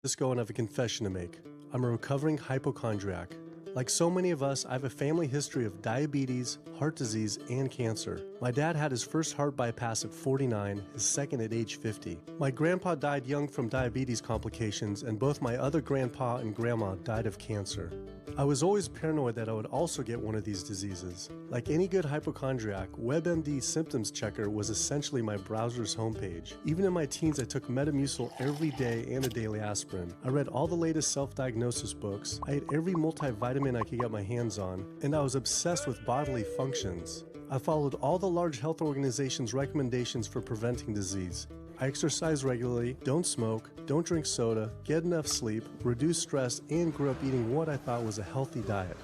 Francisco, and I have a confession to make. I'm a recovering hypochondriac. Like so many of us, I have a family history of diabetes, heart disease, and cancer. My dad had his first heart bypass at 49, his second at age 50. My grandpa died young from diabetes complications, and both my other grandpa and grandma died of cancer. I was always paranoid that I would also get one of these diseases. Like any good hypochondriac, WebMD Symptoms Checker was essentially my browser's homepage. Even in my teens, I took Metamucil every day and a daily aspirin. I read all the latest self-diagnosis books. I ate every multivitamin I could get my hands on, and I was obsessed with bodily functions. I followed all the large health organizations' recommendations for preventing disease. I exercise regularly, don't smoke, don't drink soda, get enough sleep, reduce stress, and grew up eating what I thought was a healthy diet.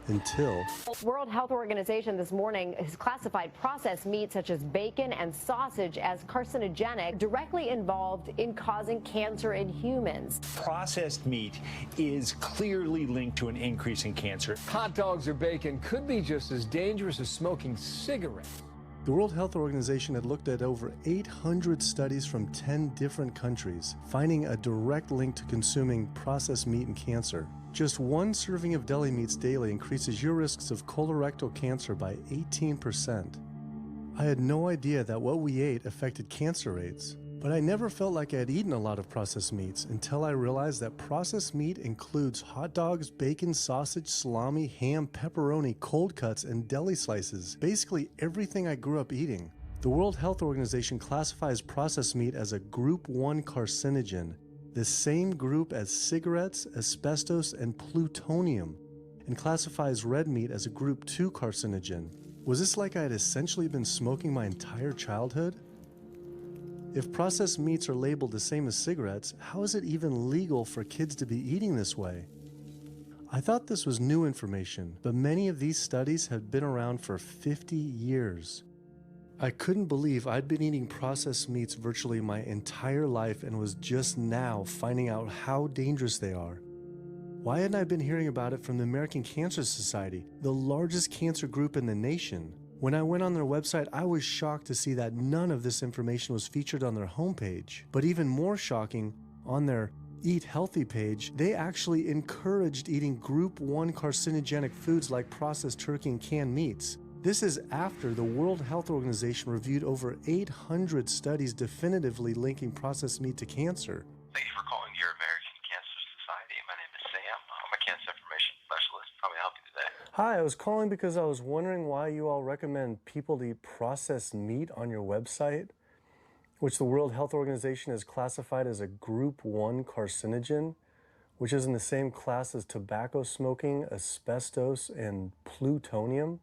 Until World Health Organization this morning has classified processed meat such as bacon and sausage as carcinogenic, directly involved in causing cancer in humans. Processed meat is clearly linked to an increase in cancer. Hot dogs or bacon could be just as dangerous as smoking cigarettes. the World Health Organization had looked at over 800 studies from 10 different countries, finding a direct link to consuming processed meat and cancer. Just one serving of deli meats daily increases your risks of colorectal cancer by 18%. I had no idea that what we ate affected cancer rates, but I never felt like I had eaten a lot of processed meats until I realized that processed meat includes hot dogs, bacon, sausage, salami, ham, pepperoni, cold cuts, and deli slices, basically everything I grew up eating. The World Health Organization classifies processed meat as a Group 1 carcinogen, the same group as cigarettes, asbestos, and plutonium, and classifies red meat as a Group 2 carcinogen. Was this like I had essentially been smoking my entire childhood? If processed meats are labeled the same as cigarettes, how is it even legal for kids to be eating this way? I thought this was new information, but many of these studies have been around for 50 years. I couldn't believe I'd been eating processed meats virtually my entire life and was just now finding out how dangerous they are. Why hadn't I been hearing about it from the American Cancer Society, the largest cancer group in the nation? When I went on their website, I was shocked to see that none of this information was featured on their homepage. But even more shocking, on their Eat Healthy page, they actually encouraged eating Group 1 carcinogenic foods like processed turkey and canned meats. This is after the World Health Organization reviewed over 800 studies definitively linking processed meat to cancer. Thank you for calling your American Cancer Society. My name is Sam. I'm a cancer information specialist. How may I help you today? Hi, I was calling because I was wondering why you all recommend people to eat processed meat on your website, which the World Health Organization has classified as a Group 1 carcinogen, which is in the same class as tobacco smoking, asbestos, and plutonium.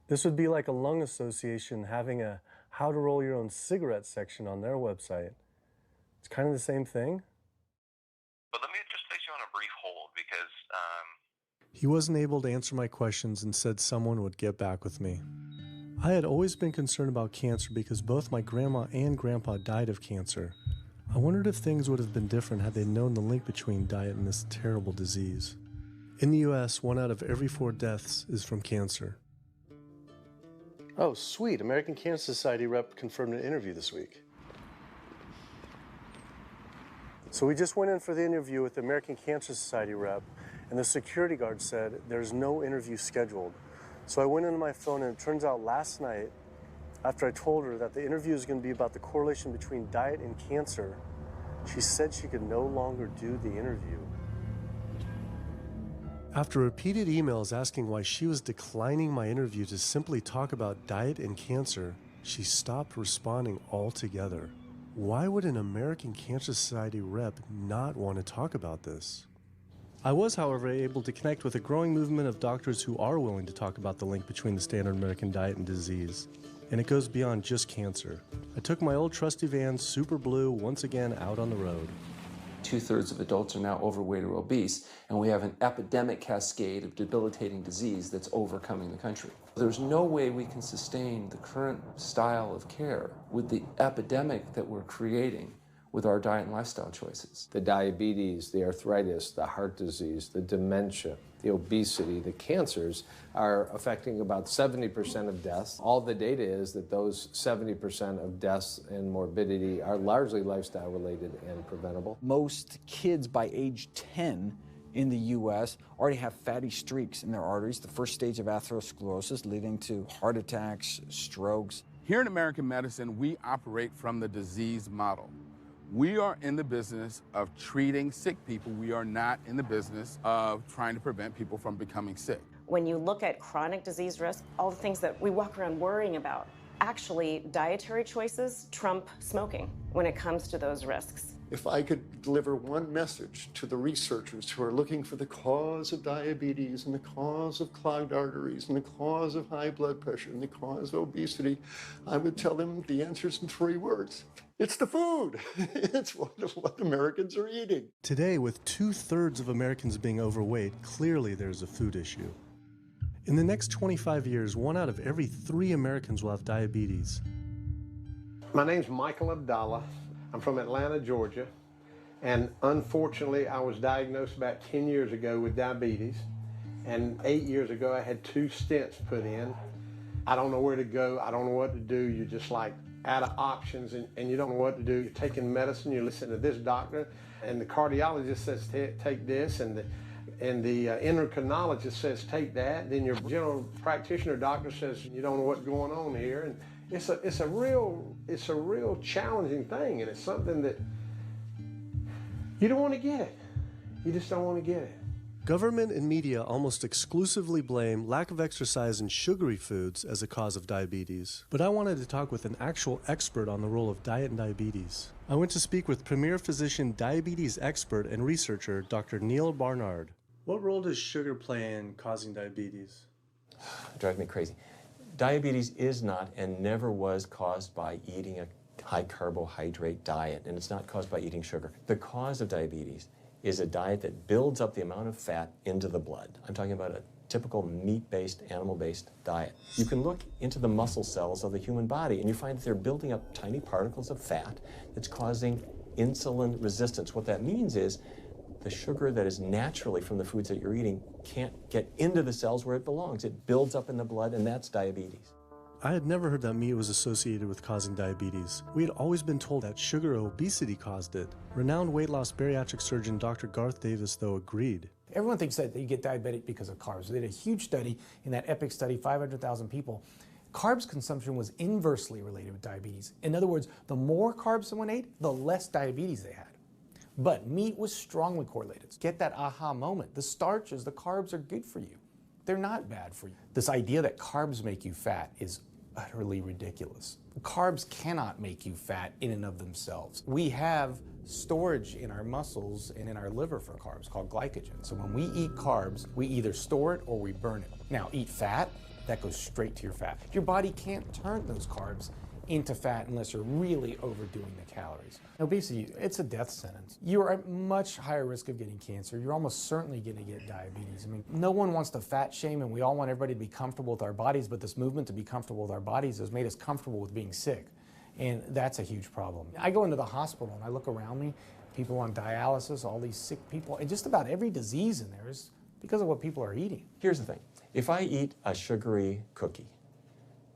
This would be like a lung association having a how to roll your own cigarette section on their website. It's kind of the same thing. But let me just place you on a brief hold because He wasn't able to answer my questions and said someone would get back with me. I had always been concerned about cancer because both my grandma and grandpa died of cancer. I wondered if things would have been different had they known the link between diet and this terrible disease. In the US, 1 out of every 4 deaths is from cancer. Oh, sweet. American Cancer Society rep confirmed an interview this week. So we just went in for the interview with the American Cancer Society rep, and the security guard said there's no interview scheduled. So I went into my phone, and it turns out last night, after I told her that the interview is going to be about the correlation between diet and cancer, she said she could no longer do the interview. After repeated emails asking why she was declining my interview to simply talk about diet and cancer, she stopped responding altogether. Why would an American Cancer Society rep not want to talk about this? I was, however, able to connect with a growing movement of doctors who are willing to talk about the link between the standard American diet and disease. And it goes beyond just cancer. I took my old trusty van, Super Blue, once again out on the road. 2/3 of adults are now overweight or obese, and we have an epidemic cascade of debilitating disease that's overcoming the country. There's no way we can sustain the current style of care with the epidemic that we're creating with our diet and lifestyle choices. The diabetes, the arthritis, the heart disease, the dementia, the obesity, the cancers are affecting about 70% of deaths. All the data is that those 70% of deaths and morbidity are largely lifestyle related and preventable. Most kids by age 10 in the U.S. already have fatty streaks in their arteries, the first stage of atherosclerosis leading to heart attacks, strokes. Here in American medicine, we operate from the disease model. We are in the business of treating sick people. We are not in the business of trying to prevent people from becoming sick. When you look at chronic disease risk, all the things that we walk around worrying about, actually dietary choices trump smoking when it comes to those risks. If I could deliver one message to the researchers who are looking for the cause of diabetes and the cause of clogged arteries and the cause of high blood pressure and the cause of obesity, I would tell them the answer's in 3 words. It's the food. It's what Americans are eating. Today, with 2/3 of Americans being overweight, clearly there's a food issue. In the next 25 years, 1 out of every 3 Americans will have diabetes. My name's Michael Abdallah. I'm from Atlanta, Georgia, and unfortunately I was diagnosed about 10 years ago with diabetes, and 8 years ago I had 2 stents put in. I don't know where to go, I don't know what to do. You're just like out of options and you don't know what to do. You're taking medicine, you listen to this doctor, and the cardiologist says take this, and the endocrinologist says take that, then your general practitioner doctor says you don't know what's going on here. And it's a real challenging thing, and it's something that you don't want to get it. You just don't want to get it. Government and media almost exclusively blame lack of exercise and sugary foods as a cause of diabetes. But I wanted to talk with an actual expert on the role of diet and diabetes. I went to speak with premier physician, diabetes expert, and researcher, Dr. Neil Barnard. What role does sugar play in causing diabetes? It drives me crazy. Diabetes is not and never was caused by eating a high carbohydrate diet, and it's not caused by eating sugar. The cause of diabetes is a diet that builds up the amount of fat into the blood. I'm talking about a typical meat-based, animal-based diet. You can look into the muscle cells of the human body and you find that they're building up tiny particles of fat that's causing insulin resistance. What that means is the sugar that is naturally from the foods that you're eating can't get into the cells where it belongs. It builds up in the blood, and that's diabetes. I had never heard that meat was associated with causing diabetes. We had always been told that sugar or obesity caused it. Renowned weight loss bariatric surgeon Dr. Garth Davis, though, agreed. Everyone thinks that you get diabetic because of carbs. They did a huge study in that EPIC study, 500,000 people. Carbs consumption was inversely related with diabetes. In other words, the more carbs someone ate, the less diabetes they had. But meat was strongly correlated. Get that aha moment. The starches, the carbs are good for you. They're not bad for you. This idea that carbs make you fat is utterly ridiculous. Carbs cannot make you fat in and of themselves. We have storage in our muscles and in our liver for carbs called glycogen. So when we eat carbs, we either store it or we burn it. Now, eat fat, that goes straight to your fat. Your body can't turn those carbs into fat unless you're really overdoing the calories. Obesity, it's a death sentence. You're at much higher risk of getting cancer. You're almost certainly going to get diabetes. I mean, no one wants to fat shame, and we all want everybody to be comfortable with our bodies, but this movement to be comfortable with our bodies has made us comfortable with being sick, and that's a huge problem. I go into the hospital and I look around me, people on dialysis, all these sick people, and just about every disease in there is because of what people are eating. Here's the thing. If I eat a sugary cookie,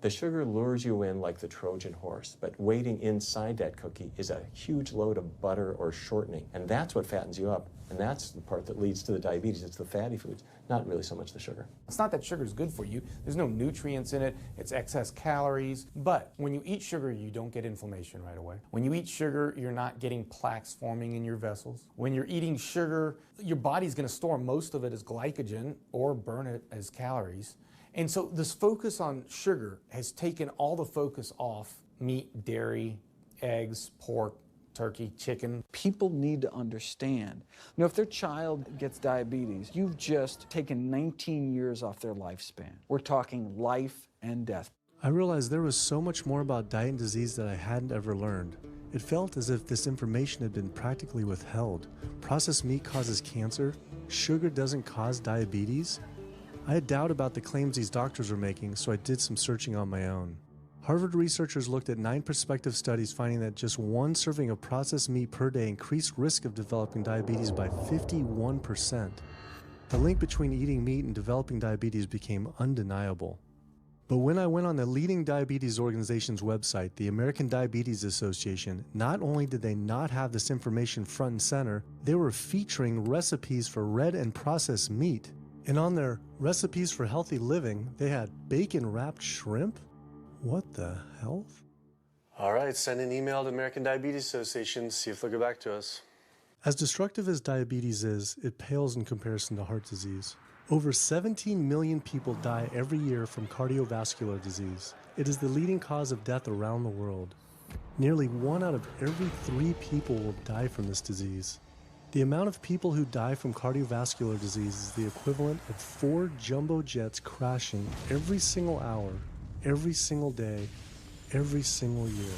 the sugar lures you in like the Trojan horse, but waiting inside that cookie is a huge load of butter or shortening, and that's what fattens you up, and that's the part that leads to the diabetes. It's the fatty foods, not really so much the sugar. It's not that sugar is good for you. There's no nutrients in it. It's excess calories. But when you eat sugar, you don't get inflammation right away. When you eat sugar, you're not getting plaques forming in your vessels. When you're eating sugar, your body's going to store most of it as glycogen or burn it as calories. And so this focus on sugar has taken all the focus off meat, dairy, eggs, pork, turkey, chicken. People need to understand, you know, if their child gets diabetes, you've just taken 19 years off their lifespan. We're talking life and death. I realized there was so much more about diet and disease that I hadn't ever learned. It felt as if this information had been practically withheld. Processed meat causes cancer. Sugar doesn't cause diabetes. I had doubt about the claims these doctors were making, so I did some searching on my own. Harvard researchers looked at 9 prospective studies finding that just one serving of processed meat per day increased risk of developing diabetes by 51%. The link between eating meat and developing diabetes became undeniable. But when I went on the leading diabetes organization's website, the American Diabetes Association, not only did they not have this information front and center, they were featuring recipes for red and processed meat. And on their recipes for healthy living, they had bacon-wrapped shrimp? What the hell? All right, send an email to American Diabetes Association, see if they'll get back to us. As destructive as diabetes is, it pales in comparison to heart disease. Over 17 million people die every year from cardiovascular disease. It is the leading cause of death around the world. Nearly 1 out of every 3 people will die from this disease. The amount of people who die from cardiovascular disease is the equivalent of 4 jumbo jets crashing every single hour, every single day, every single year.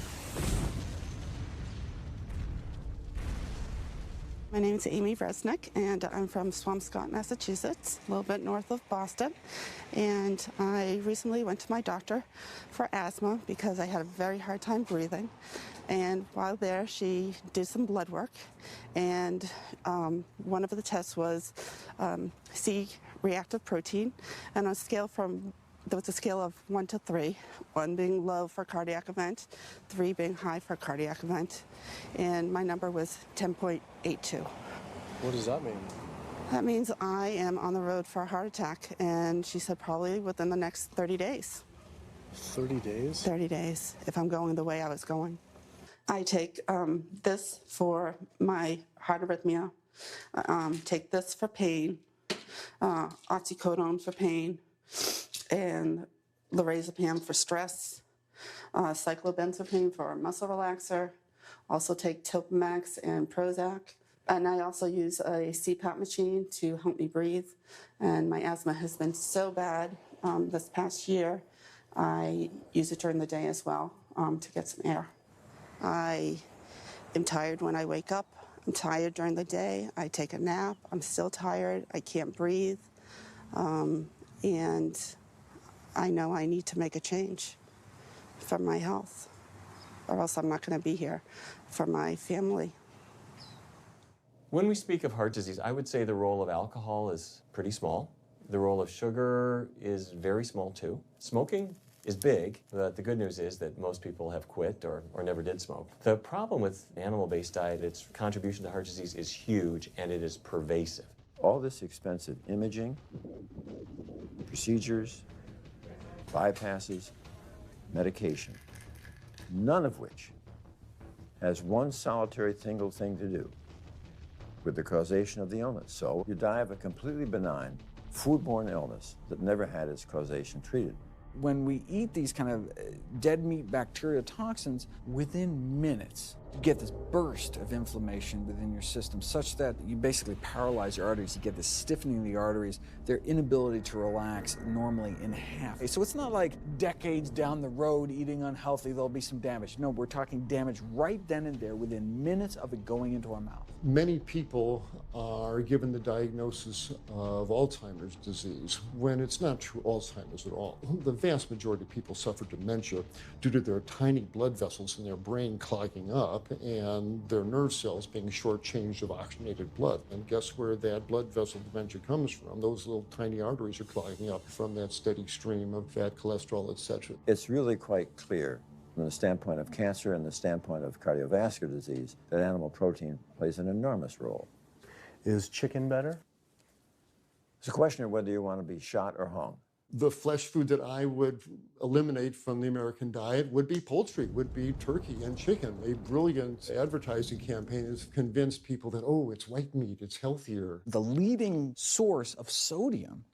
My name is Amy Resnick, and I'm from Swampscott, Massachusetts, a little bit north of Boston. And I recently went to my doctor for asthma because I had a very hard time breathing. And while there, she did some blood work, and one of the tests was C-reactive protein, and on a scale from there was a scale of 1 to 3, 1 being low for cardiac event, 3 being high for cardiac event, and my number was 10.82. What does that mean? That means I am on the road for a heart attack, and she said probably within the next 30 days. 30 days? 30 days, if I'm going the way I was going. I take this for my heart arrhythmia, take this for pain, oxycodone for pain, and lorazepam for stress, cyclobenzaprine for a muscle relaxer, also take Topamax and Prozac, and I also use a CPAP machine to help me breathe. And my asthma has been so bad this past year, I use it during the day as well to get some air. I am tired when I wake up, I'm tired during the day, I take a nap, I'm still tired, I can't breathe, and I know I need to make a change for my health, or else I'm not going to be here for my family. When we speak of heart disease, I would say the role of alcohol is pretty small. The role of sugar is very small too. Smoking is big, but the good news is that most people have quit or never did smoke. The problem with animal-based diet, its contribution to heart disease is huge, and it is pervasive. All this expensive imaging, procedures, bypasses, medication, none of which has one solitary single thing to do with the causation of the illness. So you die of a completely benign foodborne illness that never had its causation treated. When we eat these kind of dead meat bacteria toxins, within minutes, you get this burst of inflammation within your system such that you basically paralyze your arteries. You get this stiffening of the arteries, their inability to relax normally in half. So it's not like decades down the road eating unhealthy, there'll be some damage. No, we're talking damage right then and there within minutes of it going into our mouth. Many people are given the diagnosis of Alzheimer's disease when it's not true Alzheimer's at all. The vast majority of people suffer dementia due to their tiny blood vessels in their brain clogging up and their nerve cells being shortchanged of oxygenated blood. And guess where that blood vessel dementia comes from? Those little tiny arteries are clogging up from that steady stream of fat, cholesterol, etc. It's really quite clear from the standpoint of cancer and the standpoint of cardiovascular disease that animal protein plays an enormous role. Is chicken better? It's a question of whether you want to be shot or hung. The flesh food that I would eliminate from the American diet would be poultry, would be turkey and chicken. A brilliant advertising campaign has convinced people that, oh, it's white meat, it's healthier. The leading source of sodium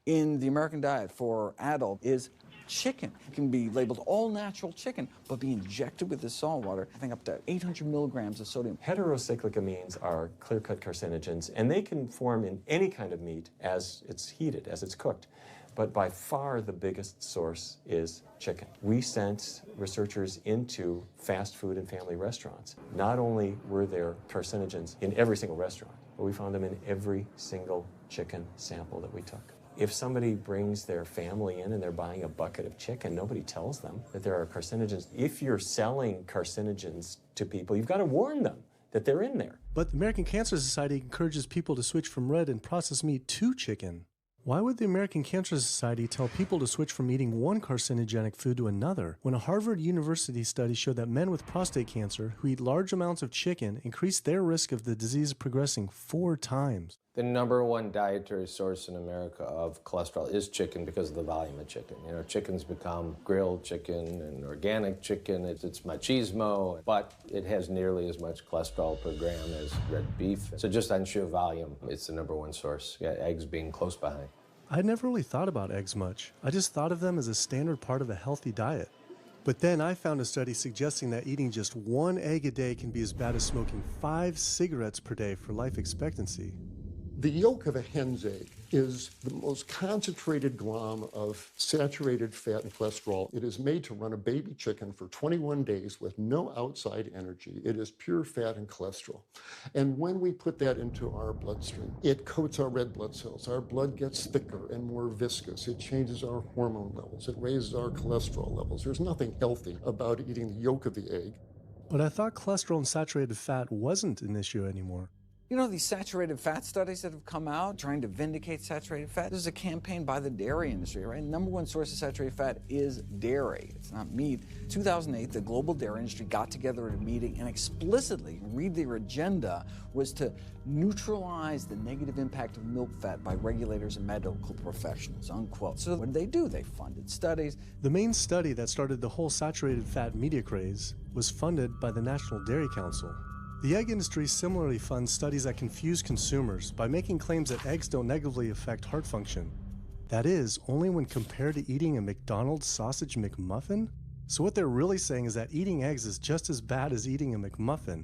in the American diet for adult is chicken. It can be labeled all natural chicken, but be injected with this salt water, I think up to 800 milligrams of sodium. Heterocyclic amines are clear-cut carcinogens, and they can form in any kind of meat as it's heated, as it's cooked. But by far the biggest source is chicken. We sent researchers into fast food and family restaurants. Not only were there carcinogens in every single restaurant, but we found them in every single chicken sample that we took. If somebody brings their family in and they're buying a bucket of chicken, nobody tells them that there are carcinogens. If you're selling carcinogens to people, you've got to warn them that they're in there. But the American Cancer Society encourages people to switch from red and processed meat to chicken. Why would the American Cancer Society tell people to switch from eating one carcinogenic food to another when a Harvard University study showed that men with prostate cancer who eat large amounts of chicken increase their risk of the disease progressing 4 times? The #1 dietary source in America of cholesterol is chicken because of the volume of chicken. You know, chicken's become grilled chicken and organic chicken. It's machismo, but it has nearly as much cholesterol per gram as red beef. So just on sheer volume, it's the #1 source. Yeah, eggs being close behind. I never really thought about eggs much. I just thought of them as a standard part of a healthy diet. But then I found a study suggesting that eating just 1 egg a day can be as bad as smoking 5 cigarettes per day for life expectancy. The yolk of a hen's egg is the most concentrated glom of saturated fat and cholesterol. It is made to run a baby chicken for 21 days with no outside energy. It is pure fat and cholesterol. And when we put that into our bloodstream, it coats our red blood cells. Our blood gets thicker and more viscous. It changes our hormone levels. It raises our cholesterol levels. There's nothing healthy about eating the yolk of the egg. But I thought cholesterol and saturated fat wasn't an issue anymore. You know, these saturated fat studies that have come out trying to vindicate saturated fat, this is a campaign by the dairy industry, right? #1 source of saturated fat is dairy. It's not meat. 2008, the global dairy industry got together at a meeting and explicitly, read their agenda, was to neutralize the negative impact of milk fat by regulators and medical professionals, unquote. So what did? They funded studies. The main study that started the whole saturated fat media craze was funded by the National Dairy Council. The egg industry similarly funds studies that confuse consumers by making claims that eggs don't negatively affect heart function. That is, only when compared to eating a McDonald's sausage McMuffin? So what they're really saying is that eating eggs is just as bad as eating a McMuffin.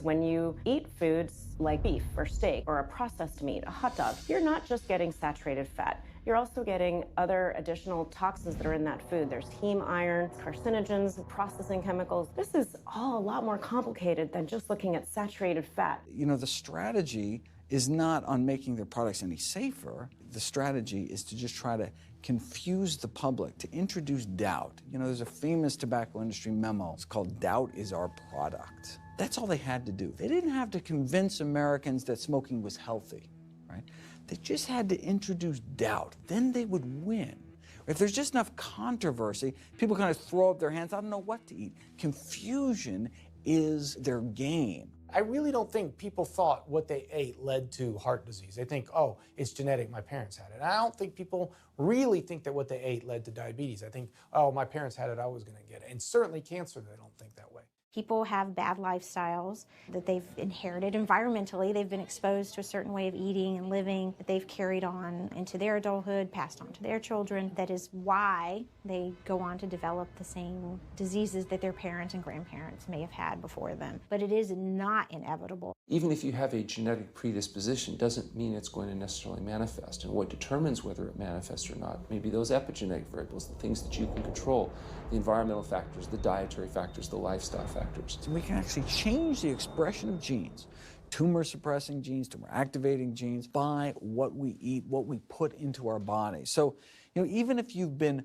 When you eat foods like beef or steak or a processed meat, a hot dog, you're not just getting saturated fat. You're also getting other additional toxins that are in that food. There's heme iron, carcinogens, processing chemicals. This is all a lot more complicated than just looking at saturated fat. You know, the strategy is not on making their products any safer. The strategy is to just try to confuse the public, to introduce doubt. You know, there's a famous tobacco industry memo. It's called "Doubt is Our Product." That's all they had to do. They didn't have to convince Americans that smoking was healthy, right? They just had to introduce doubt. Then they would win. If there's just enough controversy, people kind of throw up their hands. I don't know what to eat. Confusion is their game. I really don't think people thought what they ate led to heart disease. They think, oh, it's genetic, my parents had it. And I don't think people really think that what they ate led to diabetes. I think, oh, my parents had it, I was going to get it. And certainly cancer, they don't think that way. People have bad lifestyles that they've inherited environmentally. They've been exposed to a certain way of eating and living that they've carried on into their adulthood, passed on to their children. That is why they go on to develop the same diseases that their parents and grandparents may have had before them. But it is not inevitable. Even if you have a genetic predisposition, doesn't mean it's going to necessarily manifest. And what determines whether it manifests or not may be those epigenetic variables, the things that you can control, the environmental factors, the dietary factors, the lifestyle factors. So we can actually change the expression of genes, tumor-suppressing genes, tumor-activating genes, by what we eat, what we put into our body. So, you know, even if you've been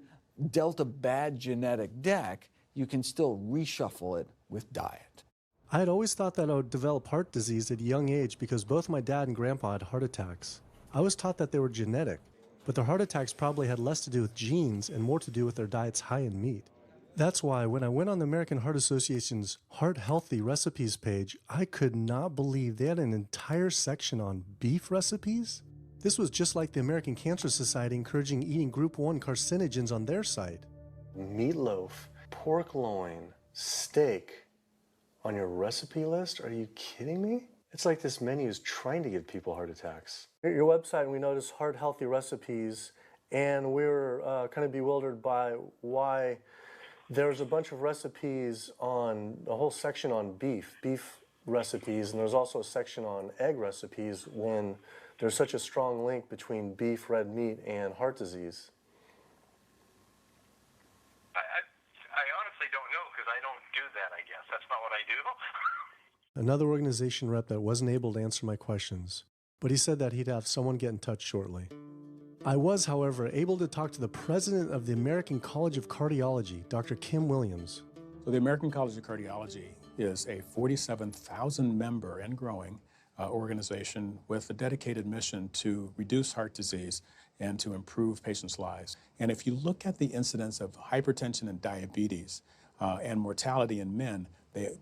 dealt a bad genetic deck, you can still reshuffle it with diet. I had always thought that I would develop heart disease at a young age because both my dad and grandpa had heart attacks. I was taught that they were genetic, but their heart attacks probably had less to do with genes and more to do with their diets high in meat. That's why when I went on the American Heart Association's Heart Healthy Recipes page, I could not believe they had an entire section on beef recipes. This was just like the American Cancer Society encouraging eating Group 1 carcinogens on their site. Meatloaf, pork loin, steak on your recipe list? Are you kidding me? It's like this menu is trying to give people heart attacks. At your website, we noticed Heart Healthy Recipes, and we were kind of bewildered by why there's a bunch of recipes on, a whole section on beef recipes, and there's also a section on egg recipes when there's such a strong link between beef, red meat, and heart disease. I honestly don't know because I don't do that, I guess. That's not what I do. Another organization rep that wasn't able to answer my questions, but he said that he'd have someone get in touch shortly. I was, however, able to talk to the president of the American College of Cardiology, Dr. Kim Williams. So the American College of Cardiology is a 47,000 member and growing organization with a dedicated mission to reduce heart disease and to improve patients' lives. And if you look at the incidence of hypertension and diabetes and mortality in men,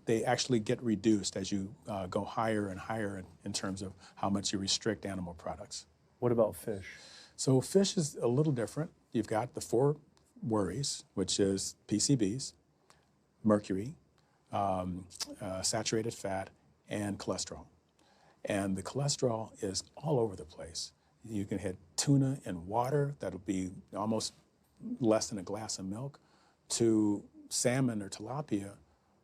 they actually get reduced as you go higher and higher in terms of how much you restrict animal products. What about fish? So fish is a little different. You've got the 4 worries, which is PCBs, mercury, saturated fat, and cholesterol. And the cholesterol is all over the place. You can hit tuna in water, that'll be almost less than a glass of milk, to salmon or tilapia,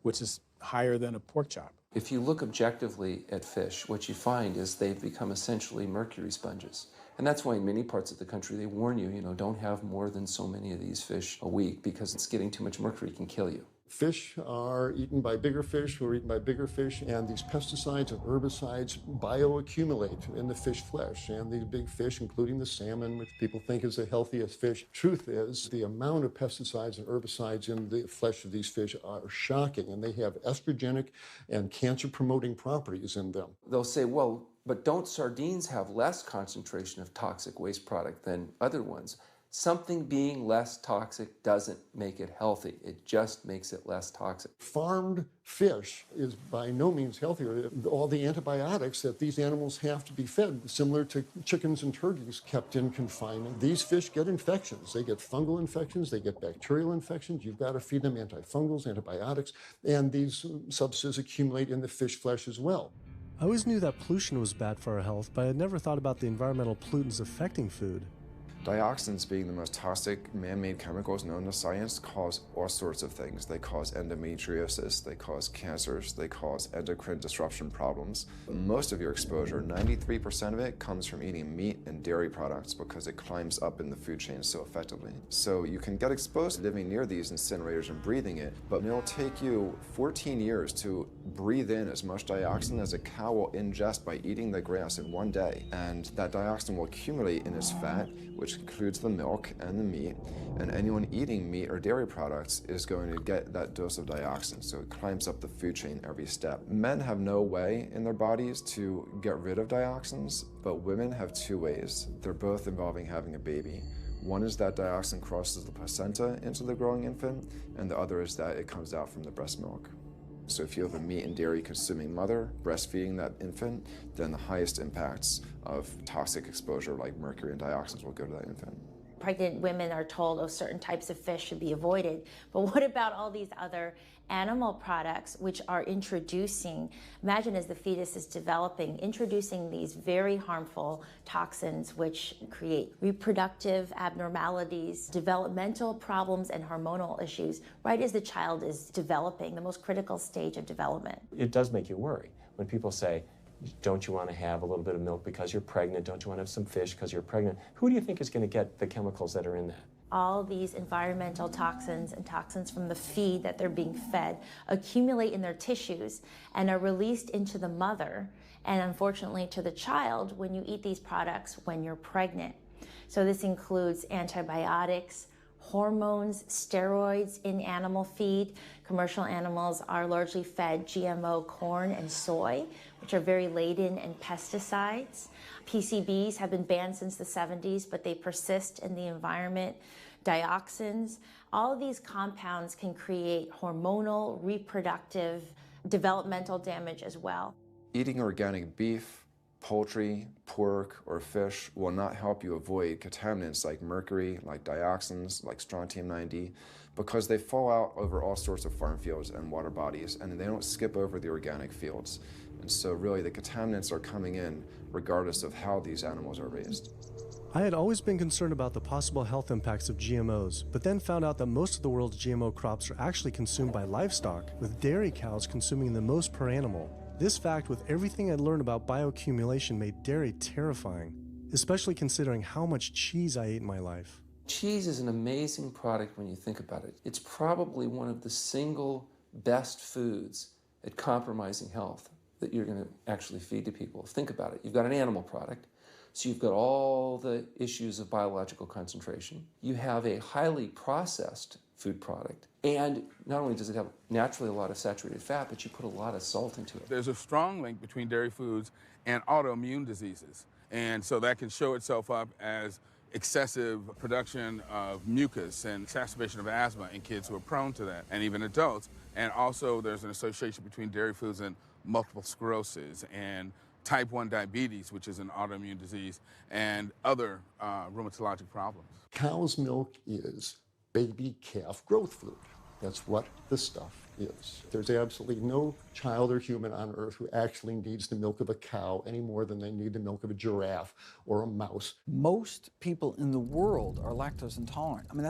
which is higher than a pork chop. If you look objectively at fish, what you find is they've become essentially mercury sponges. And that's why in many parts of the country they warn you, don't have more than so many of these fish a week because it's getting too much mercury can kill you. Fish are eaten by bigger fish who are eaten by bigger fish, and these pesticides and herbicides bioaccumulate in the fish flesh. And these big fish, including the salmon, which people think is the healthiest fish, truth is the amount of pesticides and herbicides in the flesh of these fish are shocking, and they have estrogenic and cancer-promoting properties in them. They'll say, well, but don't sardines have less concentration of toxic waste product than other ones? Something being less toxic doesn't make it healthy. It just makes it less toxic. Farmed fish is by no means healthier. All the antibiotics that these animals have to be fed, similar to chickens and turkeys kept in confinement. These fish get infections. They get fungal infections. They get bacterial infections. You've got to feed them antifungals, antibiotics, and these substances accumulate in the fish flesh as well. I always knew that pollution was bad for our health, but I had never thought about the environmental pollutants affecting food. Dioxins, being the most toxic man-made chemicals known to science, cause all sorts of things. They cause endometriosis, they cause cancers, they cause endocrine disruption problems. Most of your exposure, 93% of it, comes from eating meat and dairy products because it climbs up in the food chain so effectively. So you can get exposed to living near these incinerators and breathing it, but it'll take you 14 years to breathe in as much dioxin as a cow will ingest by eating the grass in one day. And that dioxin will accumulate in its fat, which includes the milk and the meat, and anyone eating meat or dairy products is going to get that dose of dioxin, so it climbs up the food chain every step. Men have no way in their bodies to get rid of dioxins, but women have 2 ways. They're both involving having a baby. One is that dioxin crosses the placenta into the growing infant, and the other is that it comes out from the breast milk. So if you have a meat and dairy consuming mother breastfeeding that infant, then the highest impacts of toxic exposure like mercury and dioxins will go to that infant. Pregnant women are told, oh, certain types of fish should be avoided. But what about all these other animal products which are introducing, imagine as the fetus is developing, introducing these very harmful toxins which create reproductive abnormalities, developmental problems, and hormonal issues right as the child is developing, the most critical stage of development. It does make you worry when people say, don't you want to have a little bit of milk because you're pregnant? Don't you want to have some fish because you're pregnant? Who do you think is going to get the chemicals that are in that? All these environmental toxins and toxins from the feed that they're being fed accumulate in their tissues and are released into the mother and unfortunately to the child when you eat these products when you're pregnant. So this includes antibiotics, hormones, steroids in animal feed. Commercial animals are largely fed GMO corn and soy, which are very laden in pesticides. PCBs have been banned since the 70s, but they persist in the environment. Dioxins, all of these compounds can create hormonal, reproductive, developmental damage as well. Eating organic beef, poultry, pork, or fish will not help you avoid contaminants like mercury, like dioxins, like strontium-90, because they fall out over all sorts of farm fields and water bodies, and they don't skip over the organic fields. And so really the contaminants are coming in regardless of how these animals are raised. I had always been concerned about the possible health impacts of GMOs, but then found out that most of the world's GMO crops are actually consumed by livestock, with dairy cows consuming the most per animal. This fact, with everything I'd learned about bioaccumulation, made dairy terrifying, especially considering how much cheese I ate in my life. Cheese is an amazing product when you think about it. It's probably one of the single best foods at compromising health that you're going to actually feed to people. Think about it. You've got an animal product. So you've got all the issues of biological concentration. You have a highly processed food product. And not only does it have naturally a lot of saturated fat, but you put a lot of salt into it. There's a strong link between dairy foods and autoimmune diseases. And so that can show itself up as excessive production of mucus and exacerbation of asthma in kids who are prone to that, and even adults. And also there's an association between dairy foods and multiple sclerosis and type 1 diabetes, which is an autoimmune disease, and other rheumatologic problems. Cow's milk is baby calf growth fluid. That's what the stuff is. There's absolutely no child or human on earth who actually needs the milk of a cow any more than they need the milk of a giraffe or a mouse. Most people in the world are lactose intolerant. I mean,